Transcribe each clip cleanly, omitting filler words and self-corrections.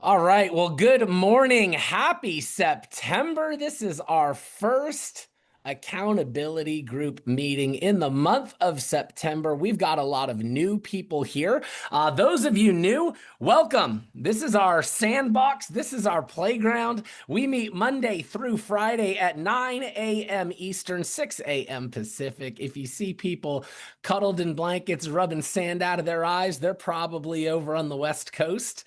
All right. Well, good morning. Happy September. This is our first accountability group meeting in the month of September. We've got a lot of new people here. Those of you new, welcome. This is our sandbox. This is our playground. We meet Monday through Friday at 9 a.m. Eastern, 6 a.m. Pacific. If you see people cuddled in blankets, rubbing sand out of their eyes, they're probably over on the West Coast.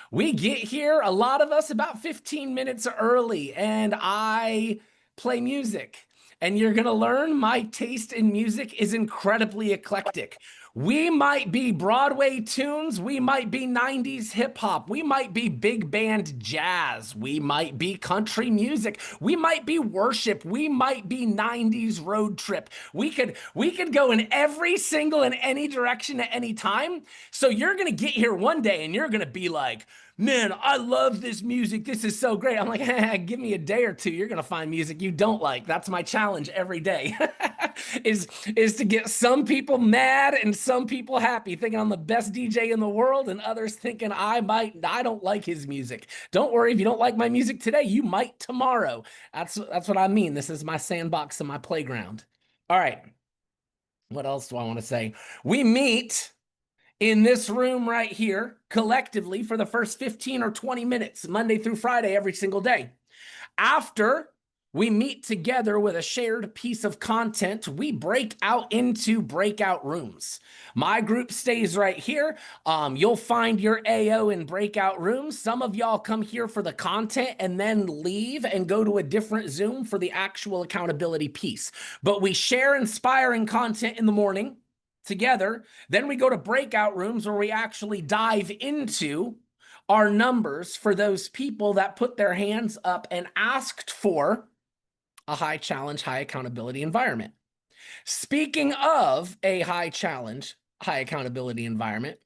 We get here, a lot of us, about 15 minutes early, and I play music. And you're going to learn my taste in music is incredibly eclectic. We might be Broadway tunes, we might be 90s hip hop, we might be big band jazz, we might be country music, we might be worship, we might be 90s road trip. We could go in every single in any direction at any time. So you're going to get here one day and you're going to be like, man, I love this music. This is so great. I'm like, give me a day or two. You're going to find music you don't like. That's my challenge every day is to get some people mad and some people happy, thinking I'm the best DJ in the world, and others thinking I don't like his music. Don't worry, if you don't like my music today, you might tomorrow. That's what I mean. This is my sandbox and my playground. All right. What else do I want to say? We meet in this room right here collectively for the first 15 or 20 minutes, Monday through Friday, every single day. After we meet together with a shared piece of content, we break out into breakout rooms. My group stays right here. You'll find your AO in breakout rooms. Some of y'all come here for the content and then leave and go to a different Zoom for the actual accountability piece. But we share inspiring content in the morning together. Then we go to breakout rooms where we actually dive into our numbers for those people that put their hands up and asked for a high challenge, high accountability environment. Speaking of a high challenge, high accountability environment,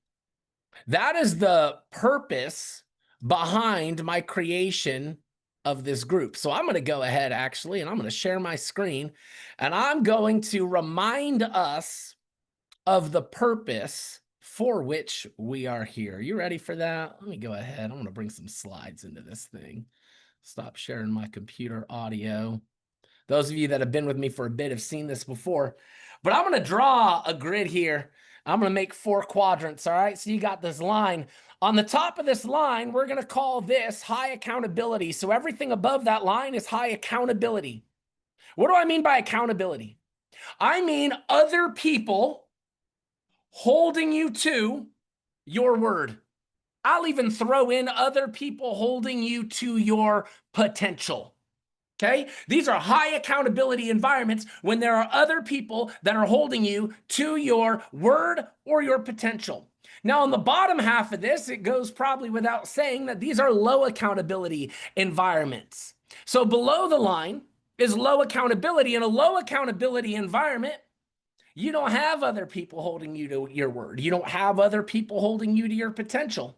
that is the purpose behind my creation of this group. So I'm going to go ahead actually, and I'm going to share my screen, and I'm going to remind us of the purpose for which we are here. You ready for that? Let me go ahead. I'm going to bring some slides into this thing. Stop sharing my computer audio. Those of you that have been with me for a bit have seen this before, but I'm going to draw a grid here. I'm going to make 4 quadrants. All right. So you got this line. On the top of this line, we're going to call this high accountability. So everything above that line is high accountability. What do I mean by accountability? I mean other people holding you to your word. I'll even throw in other people holding you to your potential. Okay? These are high accountability environments when there are other people that are holding you to your word or your potential. Now, on the bottom half of this, it goes probably without saying that these are low accountability environments. So below the line is low accountability. In a low accountability environment, you don't have other people holding you to your word. You don't have other people holding you to your potential.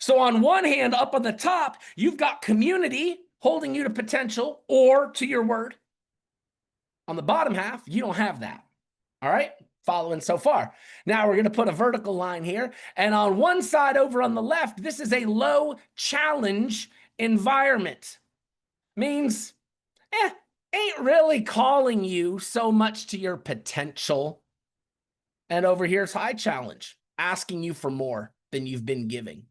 So on one hand, up on the top, you've got community holding you to potential or to your word. On the bottom half, you don't have that. All right? Following so far. Now we're going to put a vertical line here. And on one side over on the left, this is a low challenge environment. Means, ain't really calling you so much to your potential. And over here's high challenge, asking you for more than you've been giving.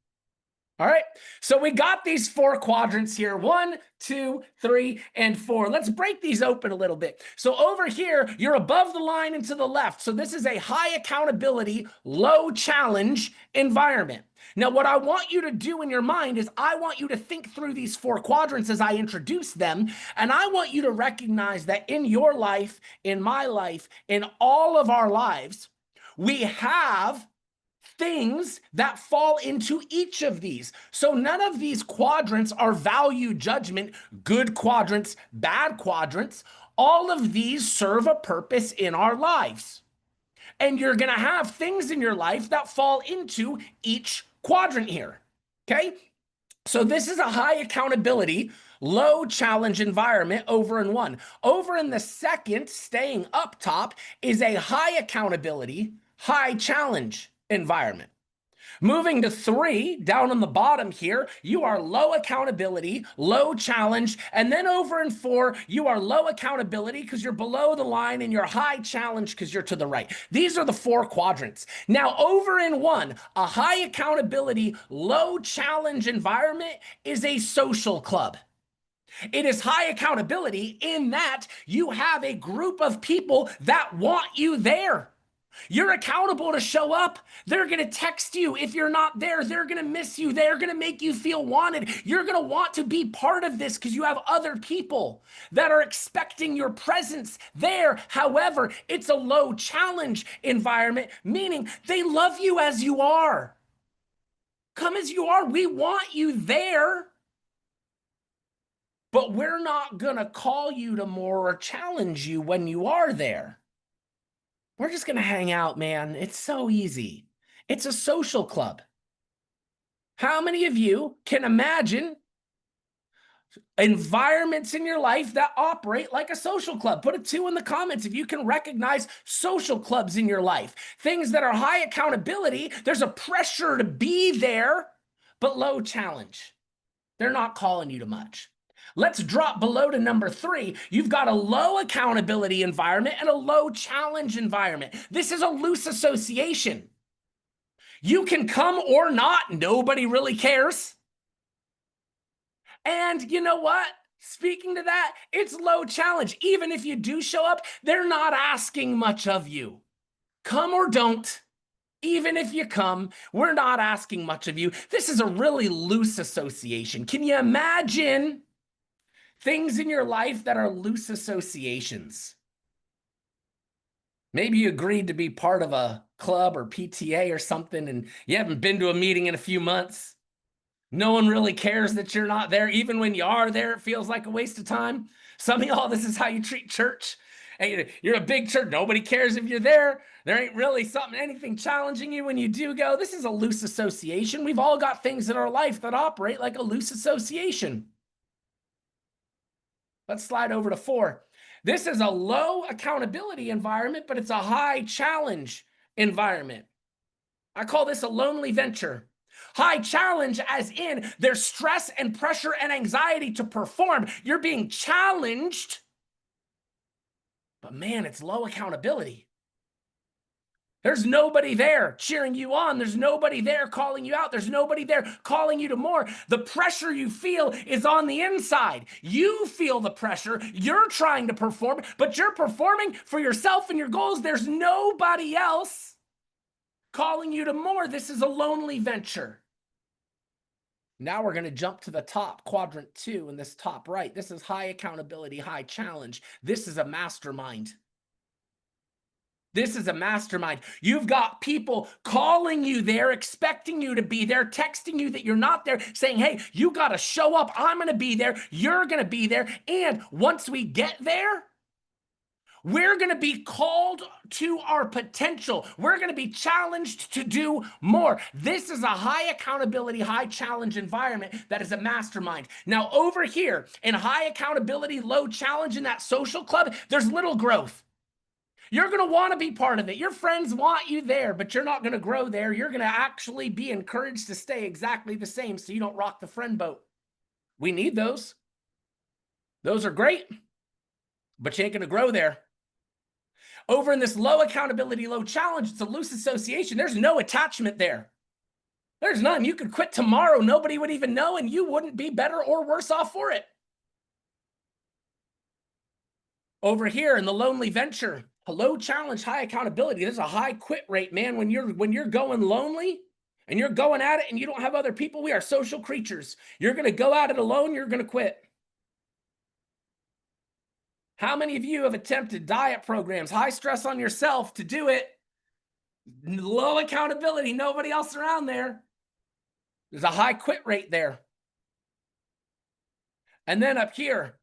All right, so we got these 4 quadrants here, 1, 2, 3, and 4. Let's break these open a little bit. So over here, you're above the line and to the left. So this is a high accountability, low challenge environment. Now, what I want you to do in your mind is I want you to think through these 4 quadrants as I introduce them, and I want you to recognize that in your life, in my life, in all of our lives, we have things that fall into each of these. So none of these quadrants are value judgment, good quadrants, bad quadrants. All of these serve a purpose in our lives. And you're going to have things in your life that fall into each quadrant here. Okay? So this is a high accountability, low challenge environment over in 1. Over in the second, staying up top, is a high accountability, high challenge environment. Moving to 3, down on the bottom here, you are low accountability, low challenge. And then over in 4, you are low accountability because you're below the line, and you're high challenge because you're to the right. These are the 4 quadrants. Now, over in 1, a high accountability, low challenge environment is a social club. It is high accountability in that you have a group of people that want you there. You're accountable to show up. They're going to text you if you're not there. They're going to miss you. They're going to make you feel wanted. You're going to want to be part of this because you have other people that are expecting your presence there. However, it's a low challenge environment, meaning they love you as you are. Come as you are. We want you there. But we're not going to call you to more or challenge you when you are there. We're just going to hang out, man. It's so easy. It's a social club. How many of you can imagine environments in your life that operate like a social club? Put a 2 in the comments if you can recognize social clubs in your life. Things that are high accountability, there's a pressure to be there, but low challenge. They're not calling you to much. Let's drop below to number 3. You've got a low accountability environment and a low challenge environment. This is a loose association. You can come or not. Nobody really cares. And you know what? Speaking to that, it's low challenge. Even if you do show up, they're not asking much of you. Come or don't. Even if you come, we're not asking much of you. This is a really loose association. Can you imagine things in your life that are loose associations? Maybe you agreed to be part of a club or PTA or something, and you haven't been to a meeting in a few months. No one really cares that you're not there. Even when you are there, it feels like a waste of time. Some of y'all, this is how you treat church. Hey, you're a big church. Nobody cares if you're there. There ain't really anything challenging you when you do go. This is a loose association. We've all got things in our life that operate like a loose association. Let's slide over to 4. This is a low accountability environment, but it's a high challenge environment. I call this a lonely venture. High challenge as in there's stress and pressure and anxiety to perform. You're being challenged, but man, it's low accountability. There's nobody there cheering you on. There's nobody there calling you out. There's nobody there calling you to more. The pressure you feel is on the inside. You feel the pressure. You're trying to perform, but you're performing for yourself and your goals. There's nobody else calling you to more. This is a lonely venture. Now we're going to jump to the top, quadrant 2 in this top right. This is high accountability, high challenge. This is a mastermind. This is a mastermind. You've got people calling you there, expecting you to be there, texting you that you're not there, saying, hey, you got to show up. I'm going to be there. You're going to be there. And once we get there, we're going to be called to our potential. We're going to be challenged to do more. This is a high accountability, high challenge environment that is a mastermind. Now, over here in high accountability, low challenge in that social club, there's little growth. You're going to want to be part of it. Your friends want you there, but you're not going to grow there. You're going to actually be encouraged to stay exactly the same so you don't rock the friend boat. We need those. Those are great, but you ain't going to grow there. Over in this low accountability, low challenge, it's a loose association. There's no attachment there. There's none. You could quit tomorrow. Nobody would even know, and you wouldn't be better or worse off for it. Over here in the lonely venture, a low challenge, high accountability. There's a high quit rate, man. When you're going lonely and you're going at it and you don't have other people, we are social creatures. You're going to go at it alone. You're going to quit. How many of you have attempted diet programs, high stress on yourself to do it? Low accountability, nobody else around there. There's a high quit rate there. And then up here,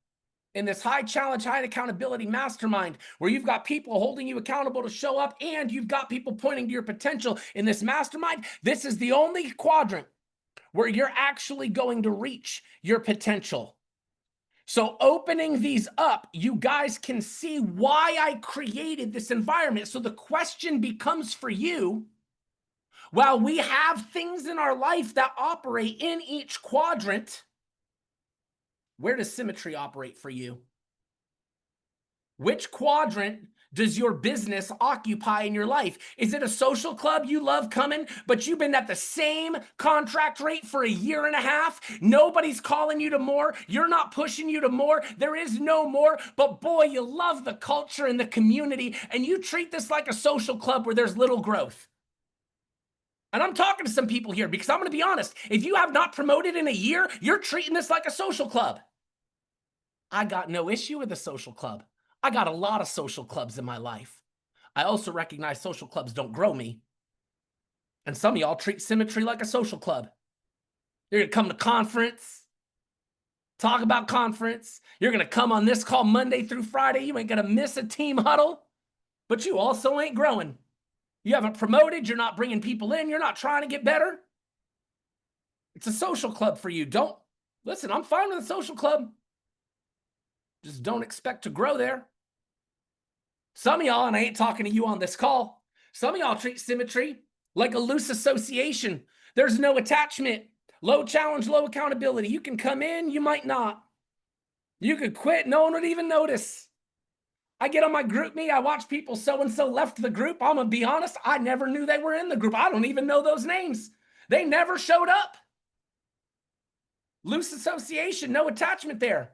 in this high challenge, high accountability mastermind, where you've got people holding you accountable to show up and you've got people pointing to your potential in this mastermind, this is the only quadrant where you're actually going to reach your potential. So opening these up, you guys can see why I created this environment. So the question becomes for you, While we have things in our life that operate in each quadrant, where does symmetry operate for you? Which quadrant does your business occupy in your life? Is it a social club you love coming, but you've been at the same contract rate for a year and a half? Nobody's calling you to more. You're not pushing you to more. There is no more. But boy, you love the culture and the community, and you treat this like a social club where there's little growth. And I'm talking to some people here because I'm going to be honest. If you have not promoted in a year, you're treating this like a social club. I got no issue with a social club. I got a lot of social clubs in my life. I also recognize social clubs don't grow me. And some of y'all treat symmetry like a social club. You're going to come to conference, talk about conference. You're going to come on this call Monday through Friday. You ain't going to miss a team huddle, but you also ain't growing. You haven't promoted. You're not bringing people in. You're not trying to get better. It's a social club for you. Listen, I'm fine with a social club. Just don't expect to grow there. Some of y'all, and I ain't talking to you on this call, some of y'all treat symmetry like a loose association. There's no attachment, low challenge, low accountability. You can come in, you might not. You could quit, no one would even notice. I get on my group me, I watch people so-and-so left the group. I'm gonna be honest, I never knew they were in the group. I don't even know those names. They never showed up. Loose association, no attachment there.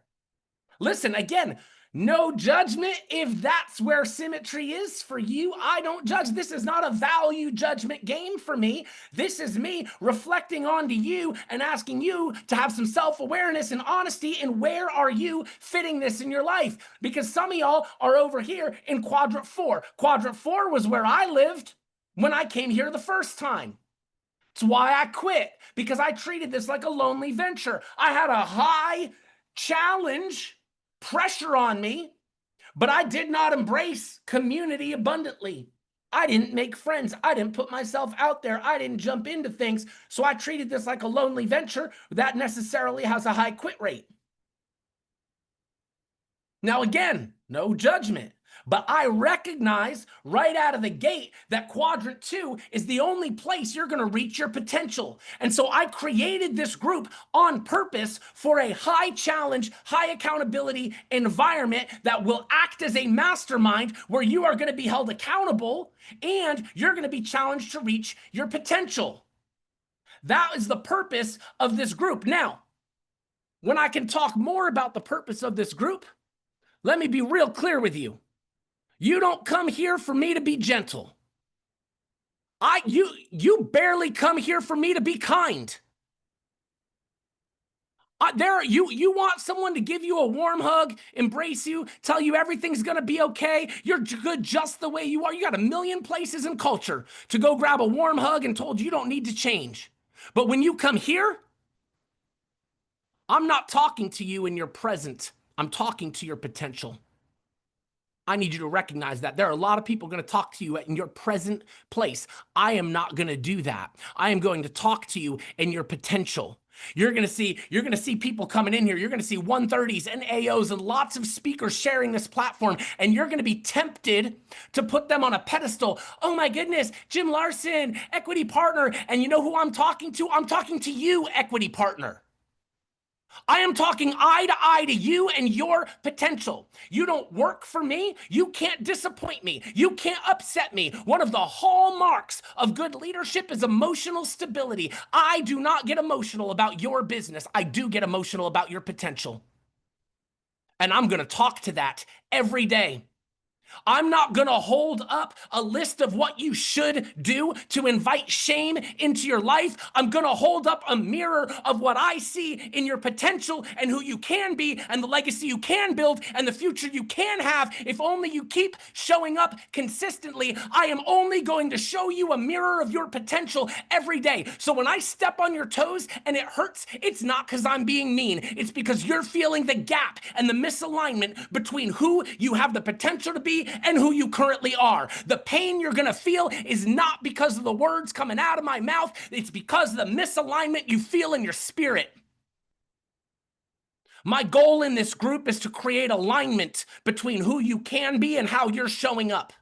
Listen, again, no judgment if that's where symmetry is for you. I don't judge. This is not a value judgment game for me. This is me reflecting onto you and asking you to have some self-awareness and honesty. And where are you fitting this in your life? Because some of y'all are over here in quadrant 4. Quadrant 4 was where I lived when I came here the first time. It's why I quit, because I treated this like a lonely venture. I had a high challenge, pressure on me, but I did not embrace community abundantly. I didn't make friends. I didn't put myself out there. I didn't jump into things. So I treated this like a lonely venture that necessarily has a high quit rate. Now, again, no judgment, but I recognize right out of the gate that quadrant 2 is the only place you're going to reach your potential. And so I created this group on purpose for a high challenge, high accountability environment that will act as a mastermind where you are going to be held accountable and you're going to be challenged to reach your potential. That is the purpose of this group. Now, when I can talk more about the purpose of this group, let me be real clear with you. You don't come here for me to be gentle. You barely come here for me to be kind. You want someone to give you a warm hug, embrace you, tell you everything's going to be okay. You're good just the way you are. You got a million places in culture to go grab a warm hug and told you don't need to change. But when you come here, I'm not talking to you in your present. I'm talking to your potential. I need you to recognize that. There are a lot of people going to talk to you in your present place. I am not going to do that. I am going to talk to you in your potential. You're going to see people coming in here. You're going to see 130s and AOs and lots of speakers sharing this platform. And you're going to be tempted to put them on a pedestal. Oh my goodness, Jim Larsen, equity partner. And you know who I'm talking to? I'm talking to you, equity partner. I am talking eye to eye to you and your potential. You don't work for me. You can't disappoint me. You can't upset me. One of the hallmarks of good leadership is emotional stability. I do not get emotional about your business. I do get emotional about your potential. And I'm going to talk to that every day. I'm not going to hold up a list of what you should do to invite shame into your life. I'm going to hold up a mirror of what I see in your potential and who you can be and the legacy you can build and the future you can have if only you keep showing up consistently. I am only going to show you a mirror of your potential every day. So when I step on your toes and it hurts, it's not because I'm being mean. It's because you're feeling the gap and the misalignment between who you have the potential to be and who you currently are. The pain you're going to feel is not because of the words coming out of my mouth. It's because of the misalignment you feel in your spirit. My goal in this group is to create alignment between who you can be and how you're showing up.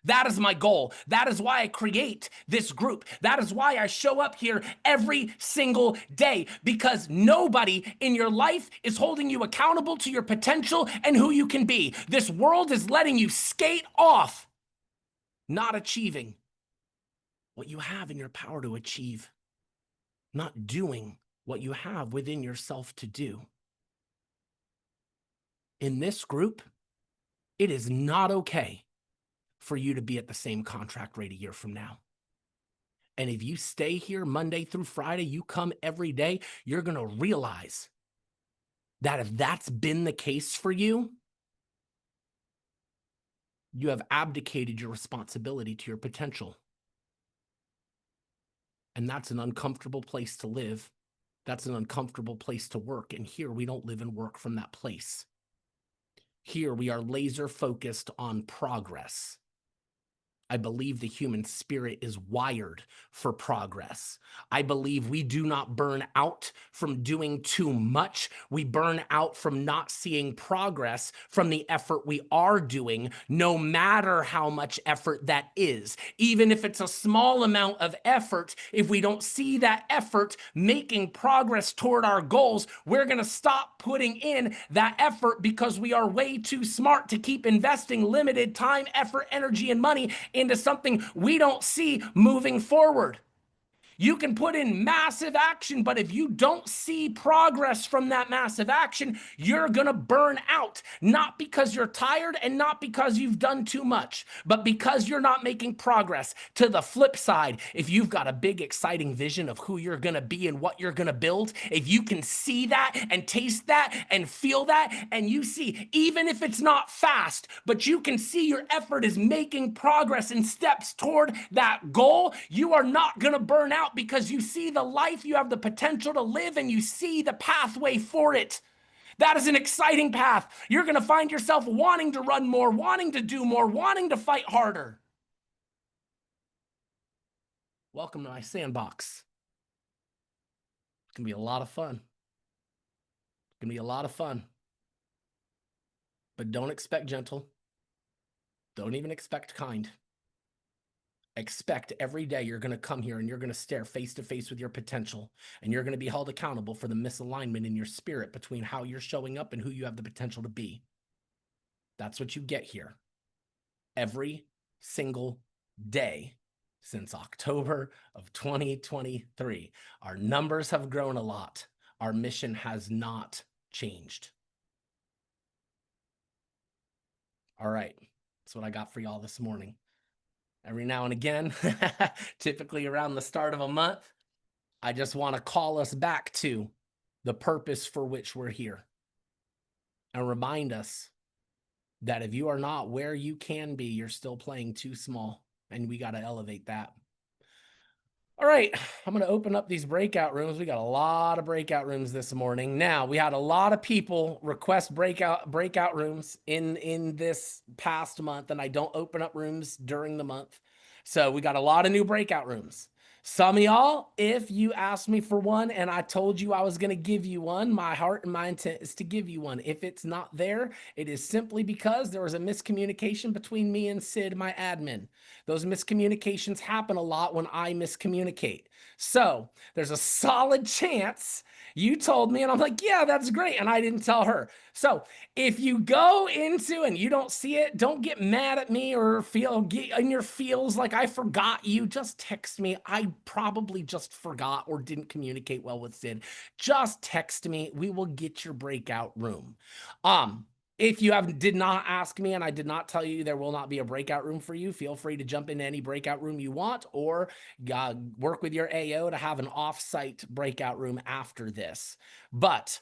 That is my goal. That is why I create this group. That is why I show up here every single day, because nobody in your life is holding you accountable to your potential and who you can be. This world is letting you skate off, not achieving what you have in your power to achieve, not doing what you have within yourself to do. In this group, it is not okay for you to be at the same contract rate a year from now. And if you stay here Monday through Friday, you come every day, you're going to realize that if that's been the case for you, you have abdicated your responsibility to your potential. And that's an uncomfortable place to live. That's an uncomfortable place to work. And here we don't live and work from that place. Here we are laser focused on progress. I believe the human spirit is wired for progress. I believe we do not burn out from doing too much. We burn out from not seeing progress from the effort we are doing, no matter how much effort that is. Even if it's a small amount of effort, if we don't see that effort making progress toward our goals, we're going to stop putting in that effort because we are way too smart to keep investing limited time, effort, energy, and money into something we don't see moving forward. You can put in massive action, but if you don't see progress from that massive action, you're going to burn out. Not because you're tired and not because you've done too much, but because you're not making progress. To the flip side, if you've got a big, exciting vision of who you're going to be and what you're going to build, if you can see that and taste that and feel that, and you see, even if it's not fast, but you can see your effort is making progress and steps toward that goal, you are not going to burn out because you see the life you have the potential to live and you see the pathway for it. That is an exciting path. You're going to find yourself wanting to run more, wanting to do more, wanting to fight harder. Welcome to my sandbox. It's going to be a lot of fun. It's going to be a lot of fun. But don't expect gentle. Don't even expect kind. Expect every day you're going to come here and you're going to stare face to face with your potential, and you're going to be held accountable for the misalignment in your spirit between how you're showing up and who you have the potential to be. That's what you get here every single day since October of 2023. Our numbers have grown a lot. Our mission has not changed. All right, that's what I got for y'all this morning. Every now and again, typically around the start of a month, I just want to call us back to the purpose for which we're here and remind us that if you are not where you can be, you're still playing too small, and we got to elevate that. All right, I'm going to open up these breakout rooms. We got a lot of breakout rooms this morning. Now, we had a lot of people request breakout rooms in this past month, and I don't open up rooms during the month. So we got a lot of new breakout rooms. Some of y'all, if you asked me for one and I told you I was going to give you one, my heart and my intent is to give you one. If it's not there, it is simply because there was a miscommunication between me and Sid, my admin. Those miscommunications happen a lot when I miscommunicate. So there's a solid chance you told me, and I'm like, yeah, that's great. And I didn't tell her. So if you go into and you don't see it, don't get mad at me or get in your feels like I forgot you. Just text me. I probably just forgot or didn't communicate well with Sid. Just text me. We will get your breakout room. If you did not ask me and I did not tell you there will not be a breakout room for you, feel free to jump into any breakout room you want, or work with your AO to have an off-site breakout room after this. But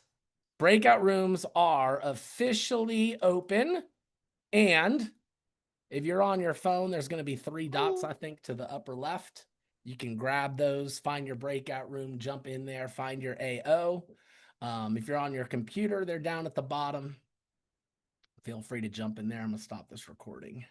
breakout rooms are officially open, and if you're on your phone, there's going to be 3 dots, I think, to the upper left. You can grab those, find your breakout room, jump in there, find your AO. If you're on your computer, they're down at the bottom. Feel free to jump in there. I'm going to stop this recording.